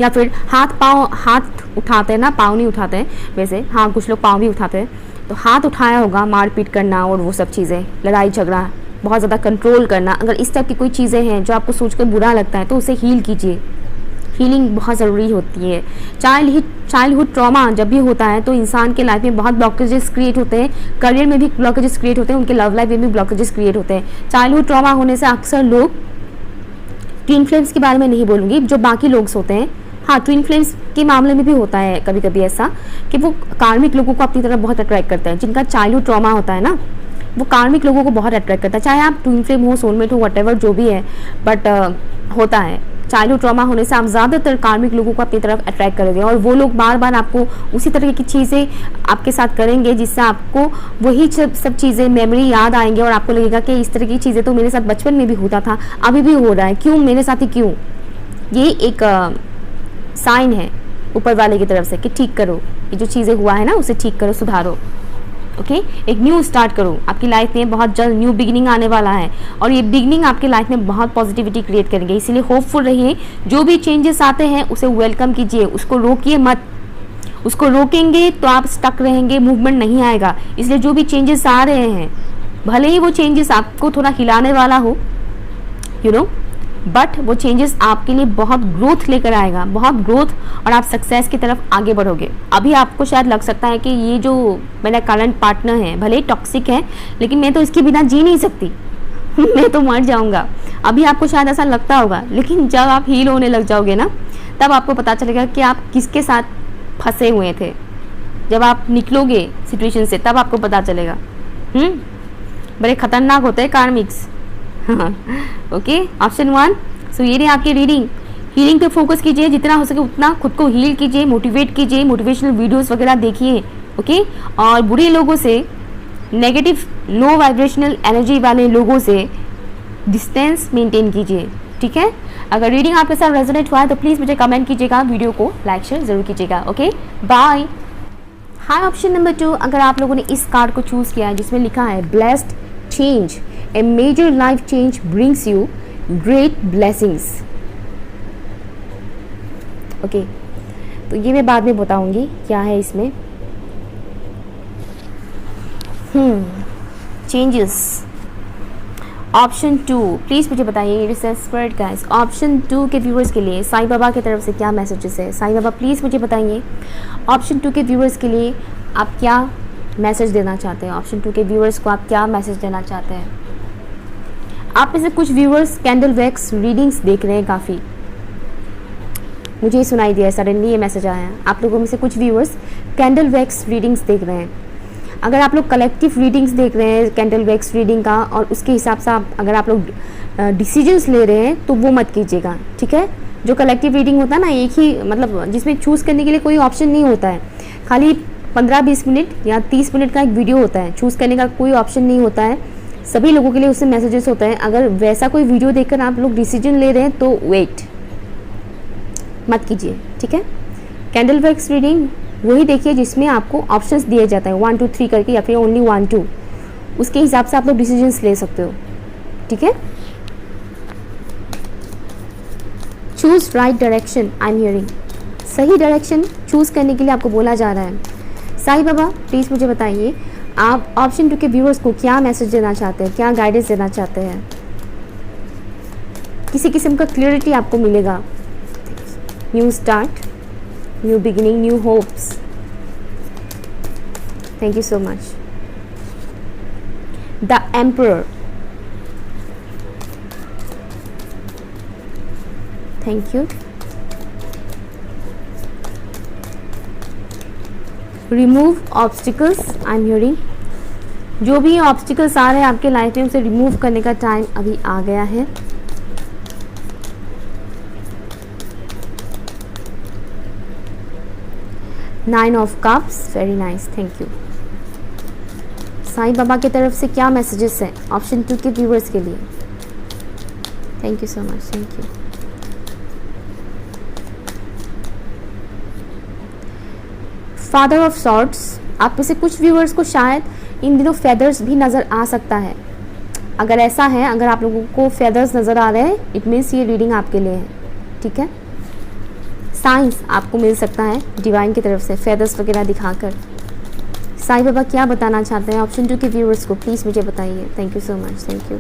या फिर हाथ उठाते हैं ना, पाँव नहीं उठाते हैं वैसे, हाँ कुछ लोग पाँव भी उठाते हैं, तो हाथ उठाया होगा, मारपीट करना और वो सब चीज़ें, लड़ाई झगड़ा, बहुत ज़्यादा कंट्रोल करना। अगर इस टाइप की कोई चीज़ें हैं जो आपको सोचकर बुरा लगता है तो उसे हील कीजिए। हीलिंग बहुत ज़रूरी होती है। चाइल्डहुड ट्रॉमा जब भी होता है तो इंसान के लाइफ में बहुत ब्लॉकेजेस क्रिएट होते हैं, करियर में भी ब्लॉकेजेस क्रिएट होते हैं, उनके लव लाइफ में भी ब्लॉकेजेस क्रिएट होते हैं। चाइल्डहुड ट्रॉमा होने से अक्सर लोग, ट्विन फ्लेम्स के बारे में नहीं बोलूँगी, जो बाकी लोग होते हैं, हाँ ट्विन फ्लेम्स के मामले में भी होता है कभी कभी ऐसा कि वो कार्मिक लोगों को अपनी तरफ बहुत अट्रैक्ट करते हैं। जिनका चाइल्डहुड ट्रॉमा होता है ना, वो कार्मिक लोगों को बहुत अट्रैक्ट करता है, चाहे आप ट्विन फ्लेम हो, सोलमेट हो, व्हाटएवर जो भी है, बट होता है। चाइल्डहुड ट्रॉमा होने से आप ज़्यादातर कार्मिक लोगों को अपनी तरफ अट्रैक्ट करोगे, और वो लोग बार बार आपको उसी तरह की चीज़ें आपके साथ करेंगे जिससे आपको वही सब चीज़ें मेमोरी याद आएंगे, और आपको लगेगा कि इस तरह की चीज़ें तो मेरे साथ बचपन में भी होता था, अभी भी हो रहा है, क्यों मेरे साथ ही क्यों। ये एक साइन है ऊपर वाले की तरफ से कि ठीक करो, ये जो चीज़ें हुआ है ना उसे ठीक करो, सुधारो, ओके। एक न्यू स्टार्ट करो। आपकी लाइफ में बहुत जल्द न्यू बिगिनिंग आने वाला है, और ये बिगिनिंग आपकी लाइफ में बहुत पॉजिटिविटी क्रिएट करेंगे। इसीलिए होपफुल रहिए, जो भी चेंजेस आते हैं उसे वेलकम कीजिए, उसको रोकिए मत। उसको रोकेंगे तो आप स्टक रहेंगे, मूवमेंट नहीं आएगा। इसलिए जो भी चेंजेस आ रहे हैं, भले ही वो चेंजेस आपको थोड़ा हिलाने वाला हो, बट वो चेंजेस आपके लिए बहुत ग्रोथ लेकर आएगा, बहुत ग्रोथ, और आप सक्सेस की तरफ आगे बढ़ोगे। अभी आपको शायद लग सकता है कि ये जो मेरा करंट पार्टनर है भले ही टॉक्सिक है, लेकिन मैं तो इसके बिना जी नहीं सकती मैं तो मर जाऊंगा। अभी आपको शायद ऐसा लगता होगा, लेकिन जब आप हील होने लग जाओगे ना, तब आपको पता चलेगा कि आप किसके साथ फंसे हुए थे। जब आप निकलोगे सिचुएशन से तब आपको पता चलेगा। बड़े खतरनाक होते हैं कार्मिक्स। Okay, option 1। सो ये रही आपकी रीडिंग। हीलिंग पे फोकस कीजिए, जितना हो सके उतना खुद को हील कीजिए, मोटिवेट कीजिए, मोटिवेशनल वीडियोस वगैरह देखिए। ओके, और बुरे लोगों से, नेगेटिव लो वाइब्रेशनल एनर्जी वाले लोगों से डिस्टेंस मेंटेन कीजिए। ठीक है, अगर रीडिंग आपके साथ रेजोनेट हुआ है तो प्लीज़ मुझे कमेंट कीजिएगा, वीडियो को लाइक शेयर जरूर कीजिएगा। Okay, bye. Hi, option number 2। अगर आप लोगों ने इस कार्ड को चूज़ किया है जिसमें लिखा है blessed change, a major life change brings you great blessings. Okay, तो ये मैं बाद में बताऊंगी क्या है इसमें। चेंजेस। ऑप्शन 2, प्लीज़ मुझे बताइए रिसर्च गाइस, ऑप्शन 2 के व्यूअर्स के लिए साईं बाबा की तरफ से क्या मैसेजेस है। साईं बाबा प्लीज़ मुझे बताइए, ऑप्शन 2 के व्यूअर्स के लिए आप क्या मैसेज देना चाहते हैं। ऑप्शन 2 के व्यूअर्स को आप क्या मैसेज देना चाहते हैं। आप में से कुछ व्यूअर्स कैंडल वैक्स रीडिंग्स देख रहे हैं, काफ़ी मुझे ये सुनाई दिया है, सडनली ये मैसेज आया है। आप लोगों में से कुछ व्यूअर्स कैंडल वैक्स रीडिंग्स देख रहे हैं। अगर आप लोग कलेक्टिव रीडिंग्स देख रहे हैं कैंडल वैक्स रीडिंग का, और उसके हिसाब से अगर आप लोग डिसीजंस ले रहे हैं तो वो मत कीजिएगा। ठीक है, जो कलेक्टिव रीडिंग होता है ना, एक ही मतलब जिसमें चूज़ करने के लिए कोई ऑप्शन नहीं होता है, खाली 15-20 मिनट या 30 मिनट का एक वीडियो होता है, चूज़ करने का कोई ऑप्शन नहीं होता है, सभी लोगों के लिए उससे मैसेजेस होते हैं। अगर वैसा कोई वीडियो देखकर आप लोग डिसीजन ले रहे हैं तो वेट मत कीजिए। ठीक है, कैंडल वैक्स रीडिंग वही देखिए जिसमें आपको ऑप्शंस दिए जाते हैं 1 2 3 करके, या फिर ओनली 1 2, उसके हिसाब से आप लोग डिसीजंस ले सकते हो। ठीक है, choose right direction, I am hearing. सही डायरेक्शन चूज करने के लिए आपको बोला जा रहा है। साईं बाबा प्लीज़ मुझे बताइए, आप ऑप्शन 2 के व्यूअर्स को क्या मैसेज देना चाहते हैं, क्या गाइडेंस देना चाहते हैं। किसी किस्म का क्लियरिटी आपको मिलेगा। New start, new beginning, new hopes. Thank you so much. The Emperor. Thank you. Remove obstacles. I'm hearing. जो भी ऑब्स्टिकल्स आ रहे हैं आपके लाइफ में उसे रिमूव करने का टाइम अभी आ गया है। Nine of cups, very nice, thank you. Sai Baba की तरफ से क्या मैसेजेस है ऑप्शन 2 के व्यूअर्स के लिए। Thank you so much, thank you. Father of swords. आप में से कुछ व्यूअर्स को शायद इन दिनों फेदर्स भी नज़र आ सकता है। अगर ऐसा है, अगर आप लोगों को फेदर्स नज़र आ रहे हैं, इट मीन्स ये रीडिंग आपके लिए है। ठीक है, साइंस आपको मिल सकता है डिवाइन की तरफ से, फेदर्स वगैरह दिखाकर। साईं बाबा क्या बताना चाहते हैं ऑप्शन 2 के व्यूअर्स को, प्लीज़ मुझे बताइए। Thank you so much, thank you.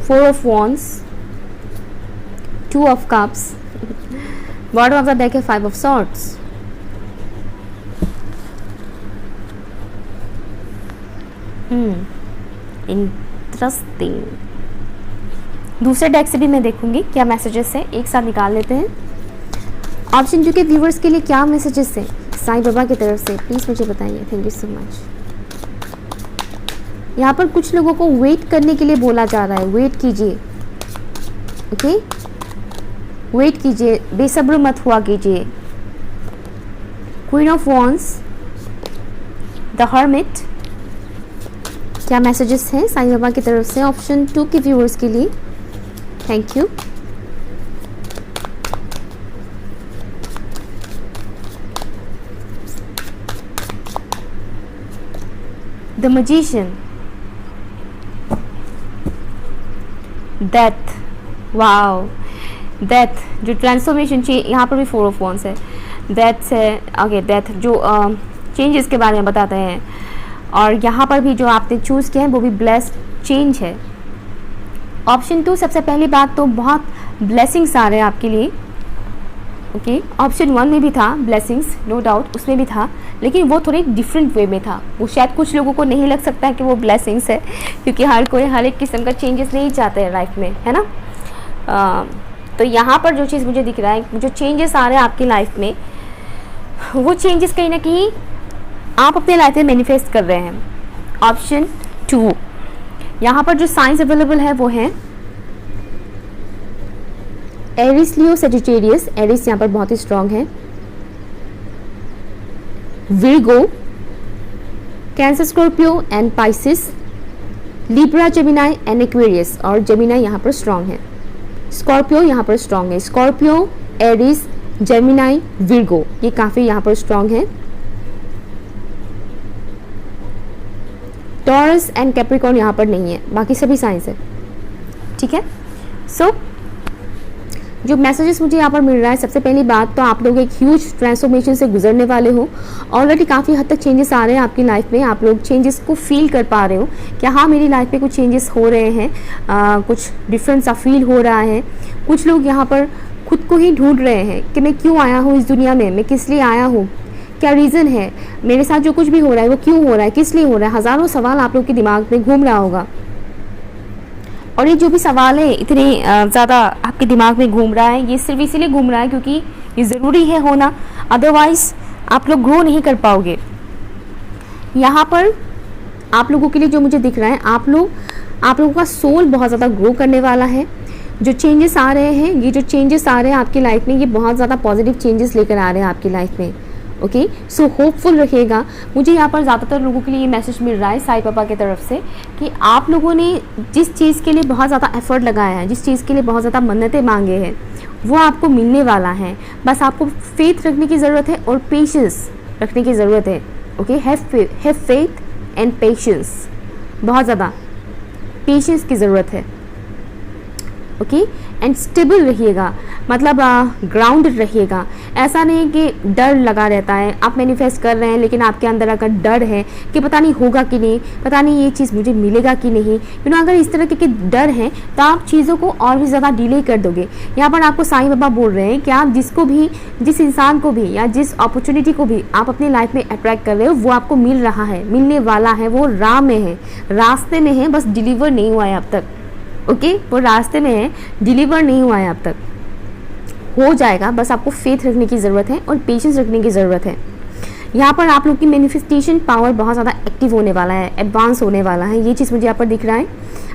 Four of wands, 2 of cups, bottom of the deck है 5 ऑफ सॉर्ड्स। इंटरेस्टिंग। दूसरे डेक से भी मैं देखूंगी क्या मैसेजेस है, एक साथ निकाल लेते हैं। ऑप्शन 2 के व्यूवर्स के लिए क्या मैसेजेस है साईं बाबा की तरफ से, प्लीज़ मुझे बताइए। Thank you so much. यहाँ पर कुछ लोगों को वेट करने के लिए बोला जा रहा है, वेट कीजिए। ओके, वेट कीजिए, बेसब्र मत हुआ कीजिए। Queen of wands, the hermit, क्या मैसेजेस हैं साईं बाबा की तरफ से ऑप्शन 2 के व्यूअर्स के लिए। Thank you. The magician, death, wow, death जो ट्रांसफॉर्मेशन, यहाँ पर भी 4 ऑफ वॉन्ड्स है, डेथ है। ओके, डेथ जो चेंजेस के बारे में बताते हैं। और यहाँ पर भी जो आपने चूज़ किया है वो भी ब्लेस्ड चेंज है। ऑप्शन 2, सबसे पहली बात तो बहुत ब्लेसिंग्स आ रहे हैं आपके लिए। ओके, ऑप्शन 1 में भी था ब्लेसिंग्स, नो डाउट उसमें भी था, लेकिन वो थोड़े डिफरेंट वे में था। वो शायद कुछ लोगों को नहीं लग सकता है कि वो ब्लेसिंग्स है, क्योंकि हर कोई हर एक किस्म का चेंजेस नहीं चाहते हैं लाइफ में, है ना। तो यहाँ पर जो चीज़ मुझे दिख रहा है, जो चेंजेस आ रहे हैं आपकी लाइफ में, वो चेंजेस कहीं ना कहीं आप अपने लाइफ में मैनिफेस्ट कर रहे हैं। ऑप्शन 2, यहाँ पर जो साइंस अवेलेबल है वो है एरिस, लियो, सेजिटेरियस। एरिस यहाँ पर बहुत ही स्ट्रांग है। Virgo, cancer, Scorpio and Pisces, Libra, Gemini and Aquarius. और जेमिनाई यहाँ पर स्ट्रांग है। स्कॉर्पियो यहाँ पर स्ट्रांग है। स्कॉर्पियो, एरिस, जेमिनाई, विर्गो, ये काफ़ी यहाँ पर स्ट्रांग है। टॉरस एंड कैप्रिकॉर्न यहाँ पर नहीं है, बाकी सभी साइंस है, ठीक है। सो जो मैसेजेस मुझे यहाँ पर मिल रहा है, सबसे पहली बात तो आप लोग एक ह्यूज ट्रांसफॉर्मेशन से गुजरने वाले हो। ऑलरेडी काफ़ी हद तक चेंजेस आ रहे हैं आपकी लाइफ में। आप लोग चेंजेस को फील कर पा रहे हो कि हाँ, मेरी लाइफ में कुछ चेंजेस हो रहे हैं, कुछ डिफरेंट सा फील हो रहा है। कुछ लोग यहाँ पर खुद को ही ढूंढ रहे हैं कि मैं क्यों आया हूँ इस दुनिया में, मैं किस लिए आया हूँ, क्या रीज़न है, मेरे साथ जो कुछ भी हो रहा है वो क्यों हो रहा है, किस लिए हो रहा है। हज़ारों सवाल आप लोग के दिमाग में घूम रहा होगा, और ये जो भी सवाल है इतने ज़्यादा आपके दिमाग में घूम रहा है, ये सिर्फ इसीलिए घूम रहा है क्योंकि ये ज़रूरी है होना, अदरवाइज़ आप लोग ग्रो नहीं कर पाओगे। यहाँ पर आप लोगों के लिए जो मुझे दिख रहा है, आप लोगों का सोल बहुत ज़्यादा ग्रो करने वाला है। जो चेंजेस आ रहे हैं, ये जो चेंजेस आ रहे हैं आपकी लाइफ में, ये बहुत ज़्यादा पॉजिटिव चेंजेस लेकर आ रहे हैं आपकी लाइफ में। ओके, सो होपफुल रखिएगा। मुझे यहाँ पर ज़्यादातर लोगों के लिए ये मैसेज मिल रहा है साईं बाबा की तरफ से कि आप लोगों ने जिस चीज़ के लिए बहुत ज़्यादा एफर्ट लगाया है, जिस चीज़ के लिए बहुत ज़्यादा मन्नतें मांगे हैं, वो आपको मिलने वाला है। बस आपको फेथ रखने की ज़रूरत है और पेशेंस रखने की ज़रूरत है। Okay, have faith and patience, बहुत ज़्यादा पेशेंस की ज़रूरत है। ओके, एंड स्टेबल रहिएगा, मतलब ग्राउंडेड रहिएगा। ऐसा नहीं कि डर लगा रहता है, आप मैनिफेस्ट कर रहे हैं लेकिन आपके अंदर अगर डर है कि पता नहीं होगा कि नहीं, पता नहीं ये चीज़ मुझे मिलेगा कि नहीं, अगर इस तरह के डर है तो आप चीज़ों को और भी ज़्यादा डिले कर दोगे। यहाँ पर आपको साईं बाबा बोल रहे हैं कि आप जिस इंसान को भी या जिस अपॉर्चुनिटी को भी आप अपनी लाइफ में अट्रैक्ट कर रहे हो, वो आपको मिल रहा है, मिलने वाला है, वो राह में है, रास्ते में है, बस डिलीवर नहीं हुआ है अब तक। ओके, वो रास्ते में है, डिलीवर नहीं हुआ है अब तक, हो जाएगा। बस आपको फेथ रखने की ज़रूरत है और पेशेंस रखने की ज़रूरत है। यहाँ पर आप लोग की मैनिफेस्टेशन पावर बहुत ज़्यादा एक्टिव होने वाला है, एडवांस होने वाला है, ये चीज़ मुझे यहाँ पर दिख रहा है।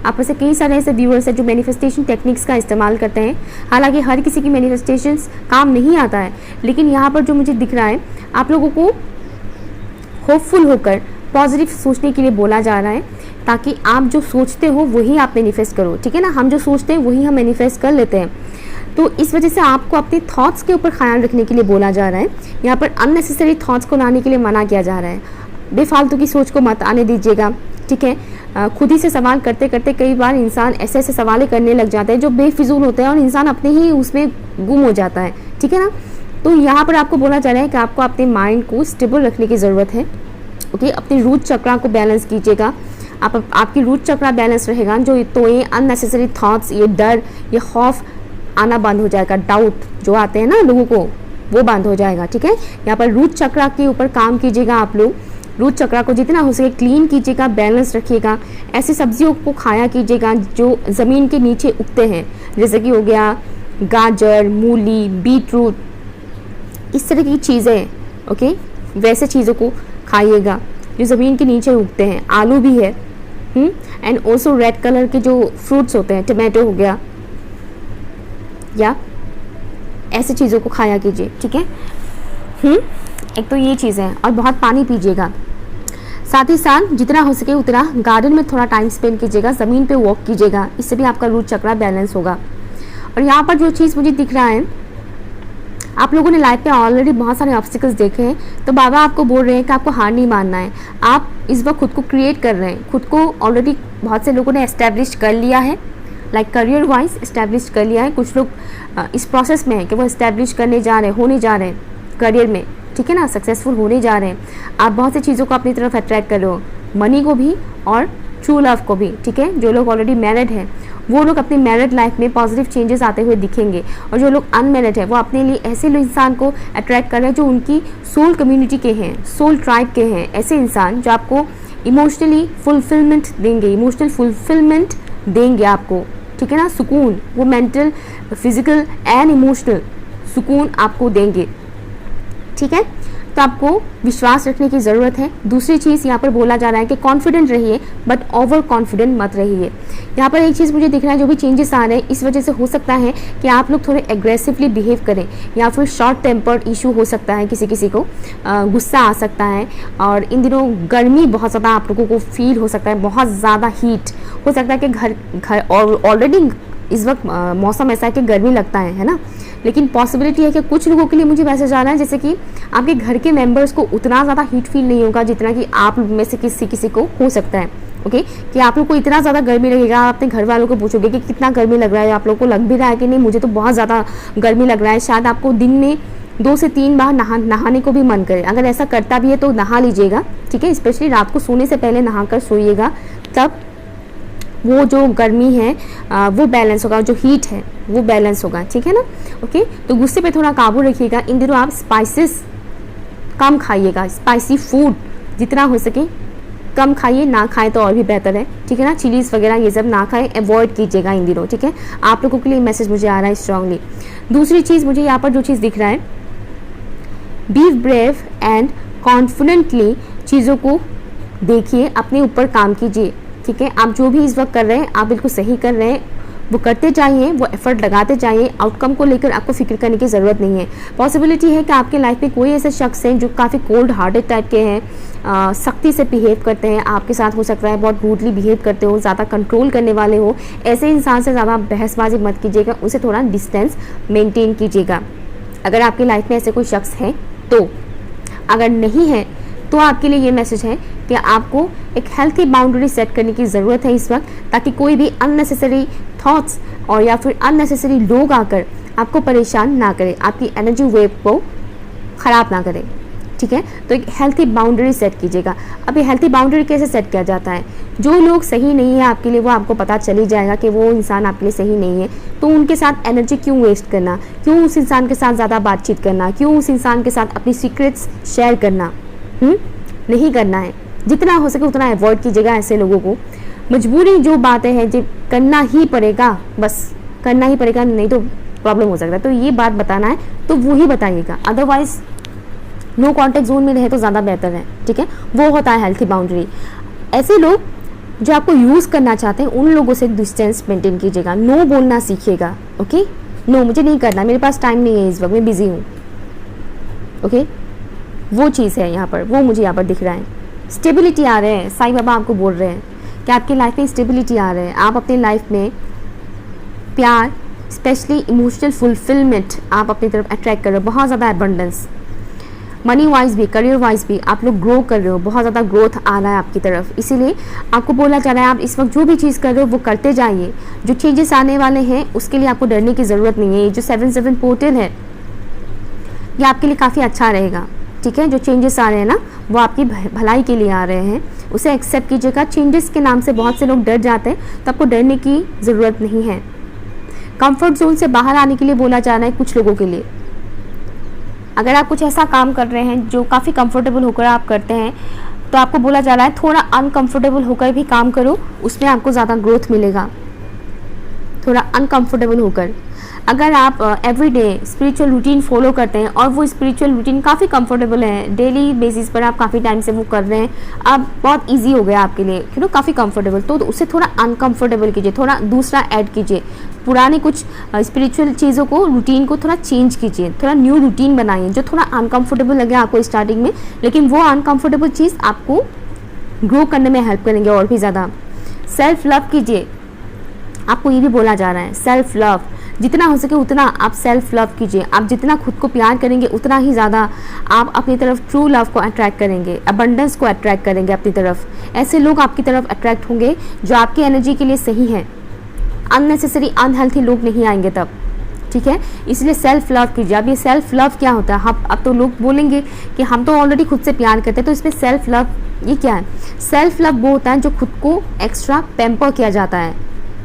आप में से कई सारे ऐसे व्यूअर्स हैं जो मैनिफेस्टेशन टेक्निक्स का इस्तेमाल करते हैं। हालांकि हर किसी की मैनिफेस्टेशन काम नहीं आता है, लेकिन यहाँ पर जो मुझे दिख रहा है, आप लोगों को होपफुल होकर पॉजिटिव सोचने के लिए बोला जा रहा है, ताकि आप जो सोचते हो वही आप मैनिफेस्ट करो। ठीक है ना, हम जो सोचते हैं वही हम मैनिफेस्ट कर लेते हैं। तो इस वजह से आपको अपने थॉट्स के ऊपर ख्याल रखने के लिए बोला जा रहा है। यहाँ पर अननेसेसरी थॉट्स को लाने के लिए मना किया जा रहा है। बेफालतू की सोच को मत आने दीजिएगा। ठीक है, खुद ही से सवाल करते करते कई बार इंसान ऐसे ऐसे सवाल करने लग जाते हैं जो बेफिजूल होते हैं और इंसान अपने ही उसमें गुम हो जाता है। ठीक है ना, तो यहाँ पर आपको बोला जा रहा है कि आपको अपने माइंड को स्टेबल रखने की ज़रूरत है। ओके, अपने रूट चक्रा को बैलेंस कीजिएगा। आपकी रूट चक्रा बैलेंस रहेगा तो ये अननेसेसरी थॉट्स, ये डर, ये खौफ आना बंद हो जाएगा। डाउट जो आते हैं ना लोगों को, वो बंद हो जाएगा। ठीक है, यहाँ पर रूट चक्रा के ऊपर काम कीजिएगा। आप लोग रूट चक्रा को जितना हो सके क्लीन कीजिएगा, बैलेंस रखिएगा। ऐसी सब्जियों को खाया कीजिएगा जो ज़मीन के नीचे उगते हैं, जैसे कि हो गया गाजर, मूली, बीटरूट, इस तरह की चीज़ें। ओके, वैसे चीज़ों को खाइएगा जो ज़मीन के नीचे उगते हैं। आलू भी है, एंड ऑल्सो रेड कलर के जो फ्रूट्स होते हैं, टमाटो हो गया, या ऐसी चीज़ों को खाया कीजिए। ठीक है, एक तो ये चीज़ है, और बहुत पानी पीजिएगा। साथ ही साथ जितना हो सके उतना गार्डन में थोड़ा टाइम स्पेंड कीजिएगा, ज़मीन पे वॉक कीजिएगा, इससे भी आपका रूट चक्रा बैलेंस होगा। और यहाँ पर जो चीज़ मुझे दिख रहा है, आप लोगों ने लाइफ में ऑलरेडी बहुत सारे ऑब्स्टिकल्स देखे हैं, तो बाबा आपको बोल रहे हैं कि आपको हार नहीं मानना है। आप इस वक्त खुद को क्रिएट कर रहे हैं, खुद को ऑलरेडी बहुत से लोगों ने एस्टेब्लिश कर लिया है, लाइक करियर वाइज एस्टेब्लिश कर लिया है। कुछ लोग इस प्रोसेस में है कि वो एस्टेब्लिश करने जा रहे हैं, होने जा रहे हैं करियर में। ठीक है ना, सक्सेसफुल होने जा रहे हैं। आप बहुत सी चीज़ों को अपनी तरफ अट्रैक्ट कर रहे हो, मनी को भी और ट्रू लव को भी, ठीक है। जो लोग ऑलरेडी मैरिड हैं वो लोग अपनी मैरिड लाइफ में पॉजिटिव चेंजेस आते हुए दिखेंगे, और जो लोग अनमैरिड है वो अपने लिए ऐसे लोग इंसान को अट्रैक्ट कर रहे हैं जो उनकी सोल कम्युनिटी के हैं, सोल ट्राइब के हैं, ऐसे इंसान जो आपको इमोशनली फुलफिलमेंट देंगे, इमोशनल फुलफिलमेंट देंगे आपको, ठीक है ना। सुकून, वो मेंटल, फिजिकल एंड इमोशनल सुकून आपको देंगे, ठीक है। तो आपको विश्वास रखने की ज़रूरत है। दूसरी चीज़ यहाँ पर बोला जा रहा है कि कॉन्फिडेंट रहिए बट ओवर कॉन्फिडेंट मत रहिए। यहाँ पर एक चीज़ मुझे दिख रहा है, जो भी चेंजेस आ रहे हैं इस वजह से हो सकता है कि आप लोग थोड़े एग्रेसिवली बिहेव करें, या फिर शॉर्ट टेम्पर्ड इशू हो सकता है, किसी किसी को गुस्सा आ सकता है। और इन दिनों गर्मी बहुत ज़्यादा आप लोगों को फील हो सकता है, बहुत ज़्यादा हीट हो सकता है कि घर और ऑलरेडी इस वक्त मौसम ऐसा है कि गर्मी लगता है ना। लेकिन पॉसिबिलिटी है कि कुछ लोगों के लिए मुझे मैसेज आ रहा है जैसे कि आपके घर के मेंबर्स को उतना ज़्यादा हीट फील नहीं होगा जितना कि आप में से किसी को हो सकता है, ओके। कि आप लोग को इतना ज़्यादा गर्मी लगेगा, आप अपने घर वालों को पूछोगे कि कितना गर्मी लग रहा है, आप लोग को लग भी रहा है कि नहीं मुझे तो बहुत ज़्यादा गर्मी लग रहा है। शायद आपको दिन में 2 से 3 बार नहाने को भी मन करे। अगर ऐसा करता भी है तो नहा लीजिएगा, ठीक है। स्पेशली रात को सोने से पहले नहा कर सोइएगा, तब वो जो गर्मी है वो बैलेंस होगा, जो हीट है वो बैलेंस होगा, ठीक है ना, ओके। तो गुस्से पे थोड़ा काबू रखिएगा। इन दिनों आप स्पाइसेस कम खाइएगा, स्पाइसी फूड जितना हो सके कम खाइए, ना खाएं तो और भी बेहतर है, ठीक है ना। चिलीज़ वगैरह ये सब ना खाएं, अवॉइड कीजिएगा इन दिनों, ठीक है। आप लोगों के लिए मैसेज मुझे आ रहा है स्ट्रांगली। दूसरी चीज़ मुझे यहाँ पर जो चीज़ दिख रहा है, बी ब्रेव एंड कॉन्फिडेंटली चीज़ों को देखिए, अपने ऊपर काम कीजिए, ठीक है। आप जो भी इस वक्त कर रहे हैं आप बिल्कुल सही कर रहे हैं, वो करते जाइए, वो एफर्ट लगाते जाइए। आउटकम को लेकर आपको फिक्र करने की ज़रूरत नहीं है। पॉसिबिलिटी है कि आपके लाइफ में कोई ऐसे शख्स हैं जो काफ़ी कोल्ड हार्टेड टाइप के हैं, सख्ती से बिहेव करते हैं आपके साथ, हो सकता है बहुत रूडली बिहेव करते हो, ज़्यादा कंट्रोल करने वाले हो। ऐसे इंसान से ज़्यादा बहसबाजी मत कीजिएगा, उनसे थोड़ा डिस्टेंस मेंटेन कीजिएगा अगर आपकी लाइफ में ऐसे कोई शख्स है तो। अगर नहीं है तो आपके लिए ये मैसेज है कि आपको एक हेल्थी बाउंड्री सेट करने की ज़रूरत है इस वक्त, ताकि कोई भी अननेसेसरी थॉट्स और या फिर अननेसेसरी लोग आकर आपको परेशान ना करें, आपकी एनर्जी वेव को ख़राब ना करें, ठीक है। तो एक हेल्थी बाउंड्री सेट कीजिएगा। अब ये हेल्थी बाउंड्री कैसे सेट किया जाता है? जो लोग सही नहीं है आपके लिए वो आपको पता चल ही जाएगा कि वो इंसान आपके लिए सही नहीं है, तो उनके साथ एनर्जी क्यों वेस्ट करना, क्यों उस इंसान के साथ ज़्यादा बातचीत करना, क्यों उस इंसान के साथ अपनी सीक्रेट्स शेयर करना, नहीं करना है। जितना हो सके उतना अवॉइड कीजिएगा ऐसे लोगों को। मजबूरी जो बातें हैं जो करना ही पड़ेगा, बस करना ही पड़ेगा, नहीं तो प्रॉब्लम हो सकता है, तो ये बात बताना है तो वो ही बताइएगा। अदरवाइज नो कॉन्टेक्ट जोन में रहे तो ज़्यादा बेहतर है, ठीक है। वो होता है हेल्थी बाउंड्री। ऐसे लोग जो आपको यूज़ करना चाहते हैं उन लोगों से डिस्टेंस मेंटेन कीजिएगा। नो बोलना सीखिएगा, ओके। नो मुझे नहीं करना, मेरे पास टाइम नहीं है इस वक्त, मैं बिजी हूँ, ओके। वो चीज़ है यहाँ पर, वो मुझे यहाँ पर दिख रहा है। स्टेबिलिटी आ रहे हैं, साईं बाबा आपको बोल रहे हैं कि आपकी लाइफ में स्टेबिलिटी आ रहे हैं। आप अपनी लाइफ में प्यार, स्पेशली इमोशनल फुलफिलमेंट आप अपनी तरफ अट्रैक्ट कर रहे हो, बहुत ज़्यादा एबंडेंस, मनी वाइज भी, करियर वाइज भी आप लोग ग्रो कर रहे हो, बहुत ज़्यादा ग्रोथ आ रहा है आपकी तरफ। इसीलिए आपको बोला जा रहा है आप इस वक्त जो भी चीज़ कर रहे हो वो करते जाइए। जो चेंजेस आने वाले हैं उसके लिए आपको डरने की ज़रूरत नहीं है। ये जो 7/7 पोर्टल है ये आपके लिए काफ़ी अच्छा रहेगा, ठीक है। जो चेंजेस आ रहे हैं ना वो आपकी भलाई के लिए आ रहे हैं, उसे एक्सेप्ट कीजिएगा। चेंजेस के नाम से बहुत से लोग डर जाते हैं, तो आपको डरने की ज़रूरत नहीं है। कंफर्ट जोन से बाहर आने के लिए बोला जा रहा है कुछ लोगों के लिए। अगर आप कुछ ऐसा काम कर रहे हैं जो काफ़ी कंफर्टेबल होकर आप करते हैं, तो आपको बोला जा रहा है थोड़ा अनकंफर्टेबल होकर भी काम करो, उसमें आपको ज़्यादा ग्रोथ मिलेगा। थोड़ा अनकंफर्टेबल होकर अगर आप एवरीडे स्पिरिचुअल रूटीन फॉलो करते हैं और वो स्पिरिचुअल रूटीन काफ़ी कंफर्टेबल है, डेली बेसिस पर आप काफ़ी टाइम से वो कर रहे हैं, अब बहुत इजी हो गया आपके लिए, यू नो, काफ़ी कंफर्टेबल, तो उसे थोड़ा अनकंफर्टेबल कीजिए, थोड़ा दूसरा ऐड कीजिए। पुरानी कुछ स्पिरिचुअल चीज़ों को, रूटीन को थोड़ा चेंज कीजिए, थोड़ा न्यू रूटीन बनाइए जो थोड़ा अनकंफर्टेबल लगे आपको स्टार्टिंग में, लेकिन वो अनकंफर्टेबल चीज़ आपको ग्रो करने में हेल्प करेंगे और भी ज़्यादा। सेल्फ लव कीजिए, आपको ये भी बोला जा रहा है सेल्फ लव, जितना हो सके उतना आप सेल्फ लव कीजिए। आप जितना खुद को प्यार करेंगे उतना ही ज़्यादा आप अपनी तरफ ट्रू लव को अट्रैक्ट करेंगे, अबंडेंस को अट्रैक्ट करेंगे अपनी तरफ। ऐसे लोग आपकी तरफ अट्रैक्ट होंगे जो आपकी एनर्जी के लिए सही है, अननेसेसरी अनहेल्थी लोग नहीं आएंगे तब, ठीक है। इसलिए सेल्फ लव कीजिए। अब ये सेल्फ लव क्या होता है? अब तो लोग बोलेंगे कि हम तो ऑलरेडी खुद से प्यार करते हैं, तो इसमें सेल्फ लव ये क्या है? सेल्फ लव वो होता है जो खुद को एक्स्ट्रा पैम्पर किया जाता है,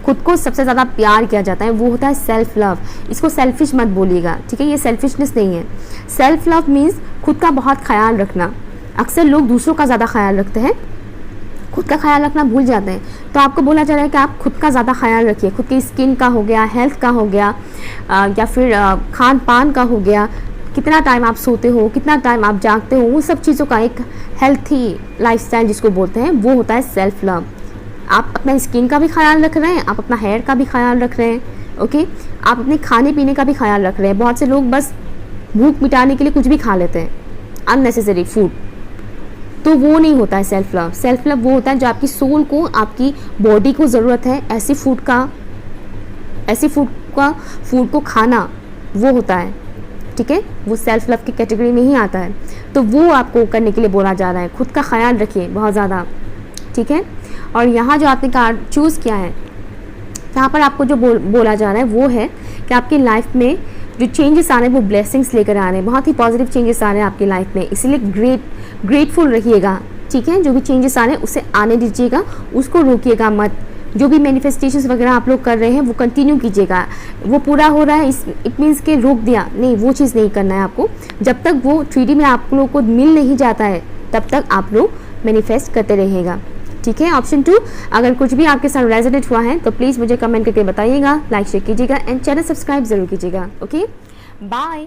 खुद को सबसे ज़्यादा प्यार किया जाता है, वो होता है सेल्फ लव। इसको सेल्फिश मत बोलिएगा, ठीक है? ये सेल्फिशनेस नहीं है। सेल्फ लव मीन्स खुद का बहुत ख्याल रखना। अक्सर लोग दूसरों का ज़्यादा ख्याल रखते हैं, खुद का ख्याल रखना भूल जाते हैं। तो आपको बोला जा रहा है कि आप खुद का ज़्यादा ख्याल रखिए। खुद की स्किन का हो गया, हेल्थ का हो गया, या फिर खान पान का हो गया, कितना टाइम आप सोते हो, कितना टाइम आप जागते हो, वो सब चीज़ों का एक हेल्थी लाइफस्टाइल जिसको बोलते हैं, वो होता है सेल्फ लव। आप अपना स्किन का भी ख्याल रख रहे हैं, आप अपना हेयर का भी ख्याल रख रहे हैं, ओके? आप अपने खाने पीने का भी ख्याल रख रहे हैं। बहुत से लोग बस भूख मिटाने के लिए कुछ भी खा लेते हैं, अननेसेसरी फूड, तो वो नहीं होता है सेल्फ लव। सेल्फ लव वो होता है जो आपकी सोल को, आपकी बॉडी को ज़रूरत है ऐसी फूड को खाना, वो होता है, ठीक है? वो सेल्फ लव की कैटेगरी में ही आता है। तो वो आपको करने के लिए बोला जा रहा है। खुद का ख्याल रखिए बहुत ज़्यादा, ठीक है? और यहाँ जो आपने कार्ड चूज़ किया है, यहाँ पर आपको जो बोला जा रहा है वो है कि आपकी लाइफ में जो चेंजेस आ रहे हैं वो ब्लेसिंग्स लेकर आ रहे हैं, बहुत ही पॉजिटिव चेंजेस आ रहे हैं आपकी लाइफ में। इसलिए ग्रेटफुल रहिएगा, ठीक है? जो भी चेंजेस आ रहे हैं उसे आने दीजिएगा, उसको रोकिएगा मत। जो भी मैनिफेस्टेशंस वगैरह आप लोग कर रहे हैं वो कंटिन्यू कीजिएगा। वो पूरा हो रहा है इट मीन्स के रोक दिया, नहीं, वो चीज़ नहीं करना है आपको। जब तक वो 3D में आप लोग को मिल नहीं जाता है तब तक आप लोग मैनिफेस्ट करते रहिएगा, ठीक है? ऑप्शन 2, अगर कुछ भी आपके साथ रेजोनेट हुआ है तो प्लीज़ मुझे कमेंट करके बताइएगा, लाइक शेयर कीजिएगा एंड चैनल सब्सक्राइब ज़रूर कीजिएगा। Okay, bye.